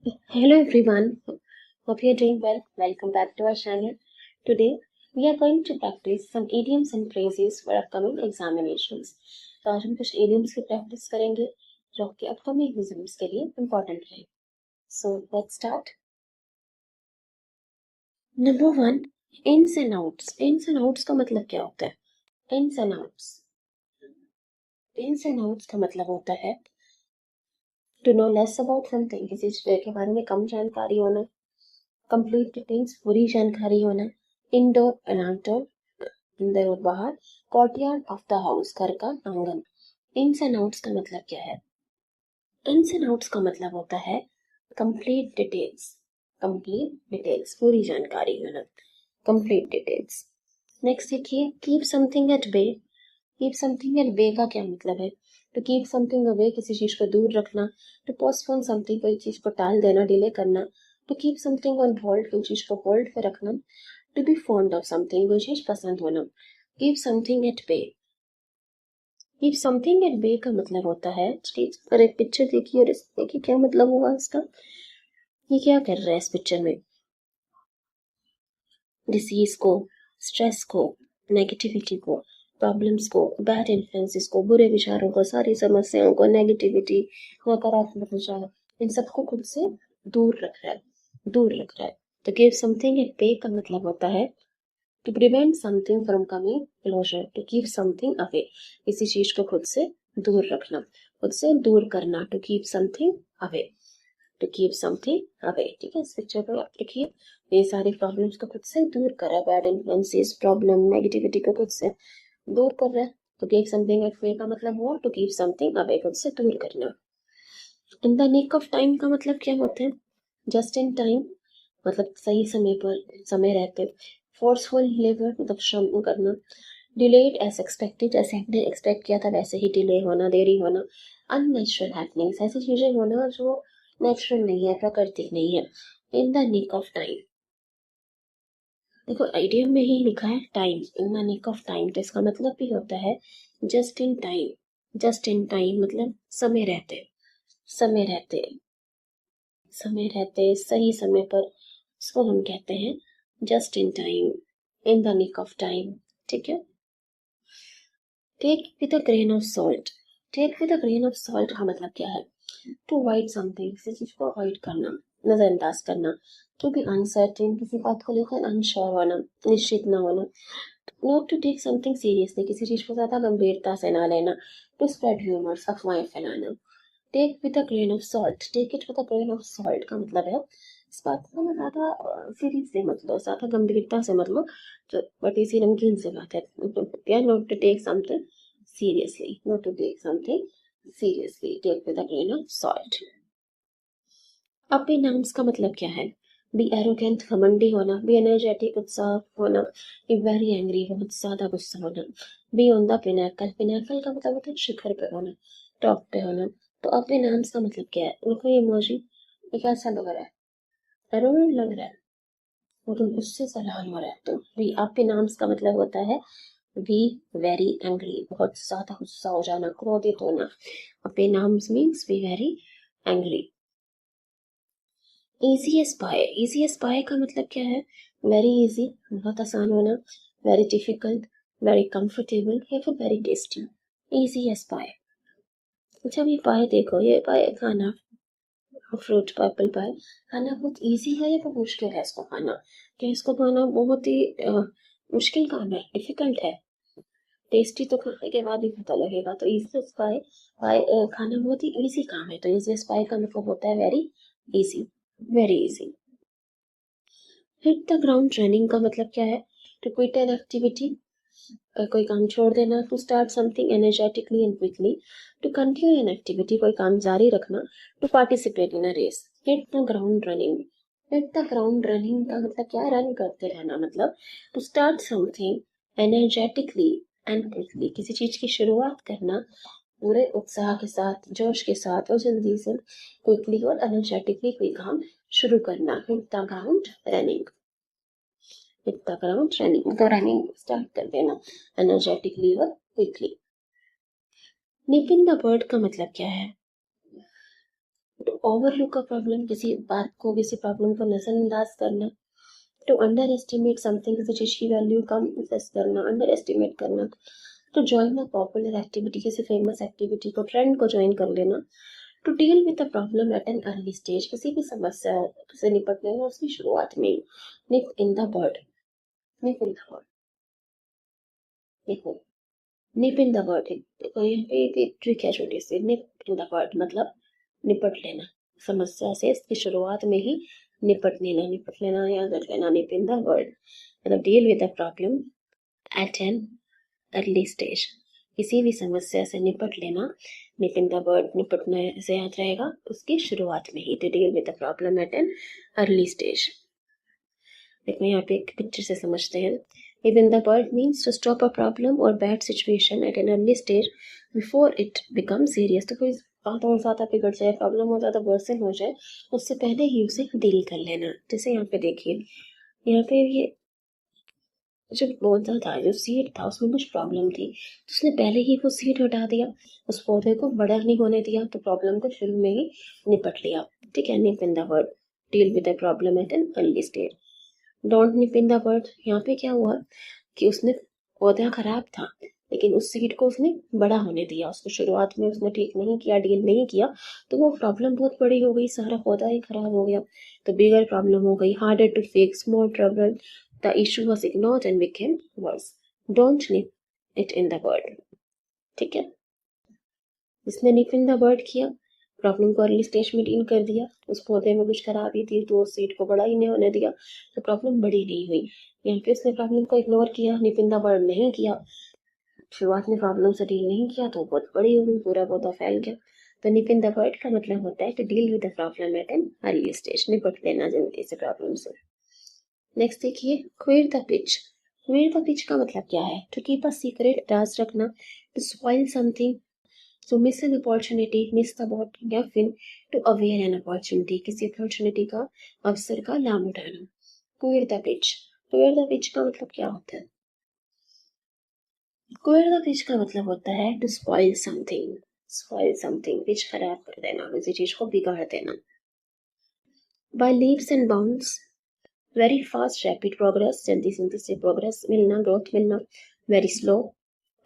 Hello everyone, hope you're doing well. Welcome back to our channel. Today we are going to practice some idioms and phrases for upcoming examinations. तो आज हम कुछ idioms की practice करेंगे जो कि upcoming exams के लिए important है. So let's start. Number 1, ins and outs. Ins and outs का मतलब क्या होता है? Ins and outs. Ins and outs का मतलब होता है to know less about something, किसी चीज के बारे में कम जानकारी होना, कंप्लीट डिटेल्स पूरी जानकारी होना, इंडोर एंड आउटडोर अंदर और बाहर, कोर्टयार्ड ऑफ द हाउस घर का आंगन. इन्स एंड आउट्स का मतलब क्या है? इन्स एंड आउट्स का मतलब होता है कंप्लीट डिटेल्स. कंप्लीट डिटेल्स पूरी जानकारी होना, कंप्लीट डिटेल्स. नेक्स्ट देखिए, keep something at bay. Keep something at bay का क्या मतलब है? टू कीप समथिंग अवे किसी चीज को दूर रखना, टू पोस्टपोन समथिंग कोई चीज को टाल देना, डिले करना, to keep something on hold कोई चीज को होल्ड पे रखना, to be fond of something कोई चीज पसंद होना. Keep something at bay. Keep something at bay का मतलब होता है, स्टेज पर एक पिक्चर देखिए और इस देखिए क्या मतलब हुआ इसका. ये क्या कर रहा है इस पिक्चर में? डिसीज को, स्ट्रेस को, नेगेटिविटी को, प्रॉब्लम्स को, बैड इन्फ्लुएंसेस को, बुरे विचारों को, सारी समस्याओं को, नेगेटिविटी, नकारात्मक विचार, इन सबको खुद से दूर रख रहा है, दूर रख रहा है. तो गिव समथिंग एट पे का मतलब होता है to prevent something from coming closer, to keep something away किसी चीज को खुद से दूर रखना, खुद से दूर करना. To keep something away, to keep something away. ठीक है, इस पिक्चर पर आप देखिए ये सारी प्रॉब्लम्स को खुद से दूर कर रहा है, बैड इन्फ्लुएंसेस, प्रॉब्लम, नेगेटिविटी को खुद से दूर कर रहा है. तो कीप समथिंग एट वे का मतलब हुआ टू कीप समथिंग अवे, खुद से दूर करना. In the nick of time का मतलब क्या होता है? जस्ट इन टाइम मतलब सही समय पर, समय रहते. फोर्सफुल लेबर मतलब श्रम करना. डिलेड एज एक्सपेक्टेड, जैसे हमने एक्सपेक्ट किया था वैसे ही डिले होना, देरी होना. अननेचुरल हैपनिंग्स, ऐसी चीजें होना जो नेचुरल नहीं है, प्राकृतिक नहीं है. In the nick of time, देखो आइडियम में ही लिखा है time, in the nick of time, तो इसका मतलब भी होता है just in time. Just in time मतलब समय रहते, समय रहते, समय रहते सही समय पर, उसको हम कहते हैं just in time, in the nick of time. ठीक है. Take with a grain of salt. Take with a grain of salt का मतलब क्या है? टू अवॉइड समथिंग, किसी चीज को अवॉइड करना, नजरअंदाज करना. टू बी अनसर्टेन, किसी बात को लेकर अनश्योर होना, निश्चित न होना. Not to take something seriously, किसी चीज को ज्यादा गंभीरता से ना लेना. टू स्प्रेड ह्यूमर्स, अफवाहें फैलाना. Take with a grain of salt, take it with a grain of salt का मतलब है इस बात को ज्यादा सीरियसली मत लो, ज्यादा गंभीरता से मत लो, तो बट इसी नमकीन से बात है. Not to take something seriously, not to take something seriously, take with a grain of salt. अपने नाम्स का मतलब क्या है? बी एरोगेंट, घमंडी होना. बी एनर्जेटिक, उत्साह होना. बी वेरी एंग्री, बहुत ज्यादा गुस्सा होना. Be on the pinnacle, pinnacle का मतलब होता है शिखर पे होना, टॉप पे होना. तो अपने नाम्स का मतलब क्या है? देखो ये इमोजी, ये कैसा लग रहा है? एरोगेंट लग रहा है, वो तो गुस्से से लाल हो रहा है. तो बी आपके नाम्स का मतलब होता है बी वेरी एंग्री, बहुत ज्यादा गुस्सा हो जाना, क्रोधित होना. Up in arms means be very angry. Easy as pie, easy as pie का मतलब क्या है? वेरी इजी, बहुत आसान होना. वेरी डिफिकल्ट, वेरी कंफर्टेबल या फिर very tasty. Easy as pie. अच्छा ये पाए देखो, ये पाए खाना, फ्रूट एप्पल पाए खाना बहुत इजी है या बहुत मुश्किल है इसको खाना? क्या इसको खाना बहुत ही मुश्किल काम है, डिफिकल्ट है? टेस्टी तो खाने के बाद ही पता लगेगा. तो इजी एस बाय, पाए खाना बहुत ही इजी काम है, तो इजी एस बाय का मतलब होता है very easy, very easy. Hit the ground running का मतलब क्या है? टू क्विट एन एक्टिविटी, कोई काम छोड़ देना. To start something energetically and quickly. To continue an activity, कोई काम जारी रखना. To participate in a race. Hit the ground running. Hit the ground running का मतलब क्या है? रन करते रहना. मतलब to start something energetically and quickly, किसी चीज की शुरुआत करना पूरे उत्साह के साथ, जोश के साथ और जल्दी से, क्विकली और एनर्जेटिकली कोई काम शुरू करना. Hit the ground running, hit the ground running, तो रनिंग स्टार्ट कर देना एनर्जेटिकली और quickly. Nib in the bird का मतलब क्या है? टू ओवरलुक अ प्रॉब्लम, किसी बात को, किसी प्रॉब्लम को नजरअंदाज करना। टू अंडर एस्टिमेट समथिंग, किसी चीज की वैल्यू कम असेस करना, अंडर एस्टिमेट करना। To join a popular activity, किसी फेमस एक्टिविटी को, ट्रेंड को ज्वाइन कर लेना। To deal with a problem at an early stage, किसी भी समस्या से निपटने में उसकी शुरुआत में ही। Nip in the bud, nip in the bud, देखो निप इन द बर्ड, देखो यहाँ पे एक ट्रिक है छोटी सी। निप इन द बर्ड मतलब निपट लेना, समस्या से इसकी शुरुआत में ही निपट लेना या कर लेना। निप इन द बर्ड मतलब deal with the problem at an early stage, किसी भी समस्या से निपट लेना। निप इन द बर्ड निपटने से याद रहेगा उसकी शुरुआत में ही। To deal with the problem at an early stage. देखो यहाँ पे एक पिक्चर से समझते हैं। Nip in the bud means to stop a problem or bad situation at an early stage before it becomes serious। तो कोई बात और ज़्यादा बिगड़ जाए, प्रॉब्लम और ज़्यादा वर्सन हो जाए, उससे पहले ही उसे डील कर लेना। जैसे यहाँ पे देखिए, यहाँ पे ये जो पौधा था, जो सीड था, उसमें कुछ प्रॉब्लम थी, तो उसने पहले ही वो सीड हटा दिया, उस पौधे को बड़ा नहीं होने दिया, तो प्रॉब्लम को शुरू में ही निपट लिया। ठीक है, nip in the bud, deal with the problem at an early stage. Don't nip in the bud, यहाँ पे क्या हुआ कि उसने, पौधा खराब था लेकिन उस सीड को उसने बड़ा होने दिया, उसको शुरुआत में उसने ठीक नहीं किया, डील नहीं किया, तो वो प्रॉब्लम बहुत बड़ी हो गई, सारा पौधा ही खराब हो गया, तो बिगर प्रॉब्लम हो गई, harder to fix, more trouble, the issue was ignored and became worse. Don't nip it in the bud. ठीक है, इसने निप इन द बर्ड किया, प्रॉब्लम को अर्ली स्टेज में डील कर दिया, उस पौधे में कुछ खराबी थी तो उस सीड को बड़ा ही नहीं होने दिया, तो प्रॉब्लम बड़ी नहीं हुई। यहाँ पे उसने प्रॉब्लम को इग्नोर किया, निप इन द बर्ड नहीं किया, शुरुआत में प्रॉब्लम से डील नहीं किया तो बहुत बड़ी हो गई, पूरा पौधा फैल गया। तो निप इन द बर्ड का मतलब होता है to deal with the problem at an early stage, निपट लेना जल्दी से प्रॉब्लम से। नेक्स्ट देखिए, queer the pitch. Queer the pitch का मतलब क्या है? टू कीप अ सीक्रेट, राज रखना, to spoil something, so miss an opportunity, miss the boat, या फिर टू अवेयर एन अपॉर्चुनिटी, किसी अपॉर्चुनिटी का, अवसर का लाभ उठाना। Queer the pitch, queer the pitch का मतलब क्या होता है? क्वेर द पिच का मतलब होता है to spoil something, spoil something, pitch खराब कर देना, किसी चीज को बिगाड़ देना। By leaps and bounds, very fast rapid progress, जल्दी जल्दी से प्रोग्रेस मिलना, ग्रोथ मिलना। वेरी स्लो,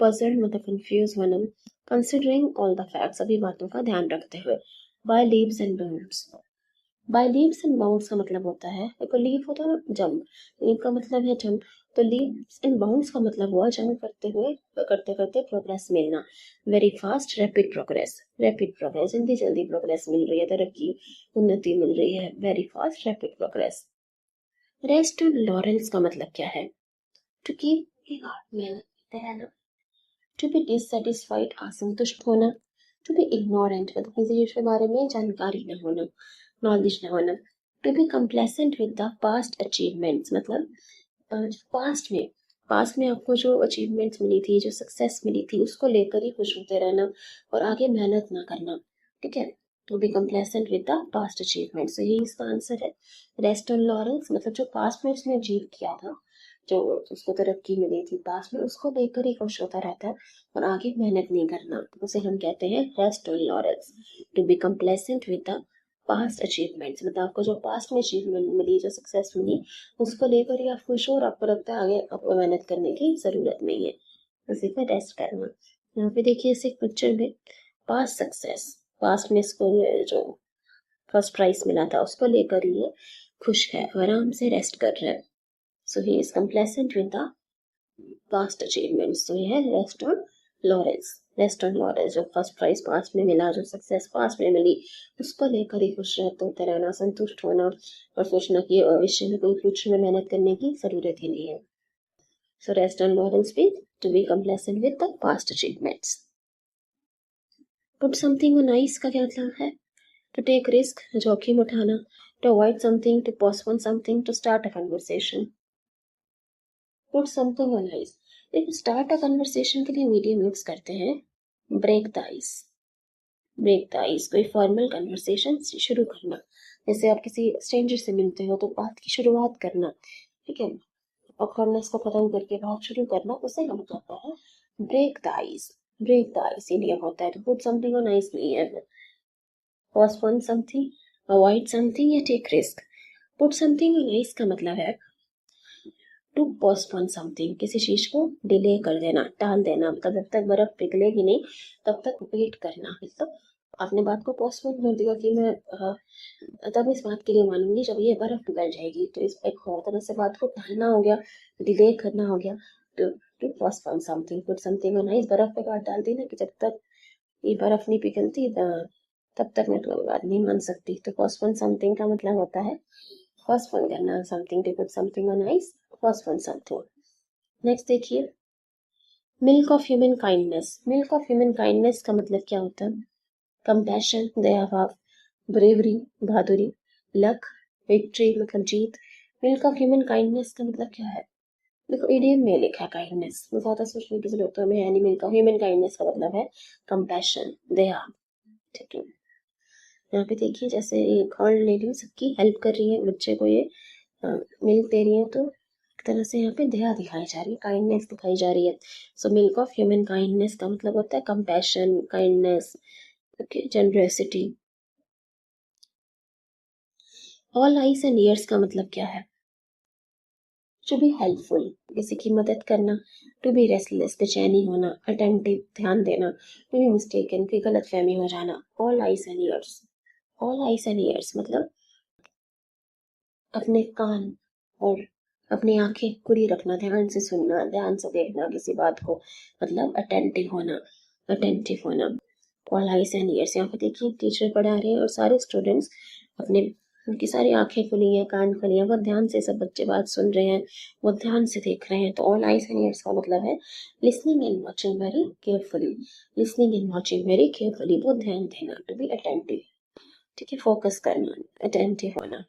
पजल्ड मतलब कंफ्यूज होना। कंसिडरिंग ऑल द फैक्ट्स, सभी बातों का ध्यान रखते हुए। By leaps and bounds, by leaps and bounds का मतलब होता है, देखो लीव होता है ना जंप, लीव का मतलब है जंप, तो लीव्स एंड बाउंड्स का मतलब हुआ जंप करते हुए, करते करते प्रोग्रेस मिलना। Very fast rapid progress, rapid progress, जल्दी जल्दी प्रोग्रेस मिल रही है, तरक्की उन्नति मिल रही है, very fast rapid progress. Rest and Lawrence का मतलब क्या है? टू कीप मेहनत करते रहना, टू बी डिससेटिस्फाइड असंतुष्ट होना, टू बी इग्नोरेंट मतलब किसी चीज के बारे में जानकारी न होना, नॉलेज न होना। To be complacent with the past achievements मतलब पास्ट में आपको जो अचीवमेंट्स मिली थी, जो सक्सेस मिली थी, उसको लेकर ही खुश होते रहना और आगे मेहनत ना करना। ठीक है, to be complacent with the past achievements, तो यही इसका आंसर है। रेस्ट ऑन लॉरेंस मतलब जो पास्ट में उसने अचीव किया था, जो उसको तरक्की मिली थी पास्ट में, उसको लेकर ही खुश होता रहता है और आगे मेहनत नहीं करना, तो उसे हम कहते हैं rest on laurels. To be complacent with the past achievements मतलब आपको जो पास्ट में अचीवमेंट मिली, जो सक्सेस मिली, उसको लेकर ही आप खुश हो और आपको लगता है आगे आपको मेहनत करने की जरूरत नहीं है, उसी पर रेस्ट करना। यहाँ पे देखिए इस एक पिक्चर में पास्ट सक्सेस, पास्ट में इसको जो फर्स्ट प्राइज मिला था उसको लेकर ये खुश है, आराम से रेस्ट कर रहा है। So he is complacent with the past achievements, तो ये है rest on laurels. Rest on laurels, जो फर्स्ट प्राइज पास्ट में मिला, जो सक्सेस पास्ट में मिली, उसको लेकर ही खुश होते रहना, संतुष्ट होना और सोचना कि भविष्य में कोई फ्यूचर में मेहनत करने की जरूरत ही नहीं है। So rest on laurels means to be complacent with the past achievements. Put something on ice का क्या मतलब है? टू टेक रिस्क, जोखिम उठाना, to avoid something, to postpone something, to start a conversation. Put something on ice, देखिए start a conversation के लिए medium use करते हैं break the ice. Break the ice कोई फॉर्मल कन्वर्सेशन शुरू करना, जैसे आप किसी स्ट्रेंजर से मिलते हो तो बात की शुरुआत करना, ठीक है, ऑकवर्डनेस को खत्म करके बात शुरू करना, उसे हम कहते हैं break the ice. Break the ice India होता है, तो पुट समथिंग ऑन आइस नहीं है। पोस्टपोन समथिंग, अवॉइड समथिंग या take risk. Put something on ice का मतलब है टू पोस्टपोन समथिंग, किसी चीज को डिले कर देना, टाल देना, मतलब जब तक बर्फ पिघलेगी नहीं तब तक वेट करना। मतलब आपने बात को पोस्टपोन कर दिया कि मैं तब इस बात के लिए मानूंगी जब ये बर्फ पिघल जाएगी, तो इस एक और तरह से बात को टालना हो गया, डिले करना हो गया। To postpone something, put something on ice, बर्फ पे बात डाल दी ना कि जब तक ये बर्फ नहीं पिघलती तब तक मैं तुम्हारी बात नहीं मान सकती। तो पोस्टपोन समथिंग का मतलब होता है पोस्टपोन करना something, to put something on ice, postpone something. Next देखिए, milk of human kindness. Milk of human kindness का मतलब क्या होता है? कंपैशन, दया भाव, ब्रेवरी, बहादुरी, लक, विक्ट्री मतलब जीत। मिल्क ऑफ ह्यूमन काइंडनेस का मतलब क्या है? देखो इडियम में लिखा है काइंडनेस, मैं ज्यादा सोचने की जरूरत है मैं नहीं। मिल्क ऑफ ह्यूमन काइंडनेस का मतलब है कंपैशन, दया। ठीक है, यहाँ पे देखिए जैसे एक और लेडी सबकी हेल्प कर रही है, बच्चे को ये मिल्क दे रही है, तो एक तरह से यहाँ पे दया दिखाई जा रही है, काइंडनेस दिखाई जा रही है। So milk of human kindness का मतलब होता है compassion, kindness, okay, generosity. All eyes and ears का मतलब क्या है? टू बी हेल्पफुल, किसी की मदद करना। टू बी रेस्टलेस, बेचैनी होना। अटेंटिव, ध्यान देना। टू बी मिस्टेकन, कोई गलत फहमी हो जाना। All eyes and years, all eyes and years मतलब अपने कान और अपनी आंखें खुली रखना, ध्यान से सुनना, ध्यान से देखना किसी बात को, मतलब अटेंटिव होना, अटेंटिव होना। ऑल आइस एंड ईयर्स, यहाँ पे देखिए टीचर पढ़ा रहे हैं और सारे स्टूडेंट्स अपने, उनकी सारी आंखें खुली हैं, कान खुली हैं, बहुत ध्यान से सब बच्चे बात सुन रहे हैं, वो ध्यान से देख रहे हैं। तो ऑल आइस एंड ईयर्स का मतलब है listening and watching very carefully, listening and watching very carefully, बहुत ध्यान देना। टू बी अटेंटिव, ठीक है, फोकस करना, अटेंटिव होना।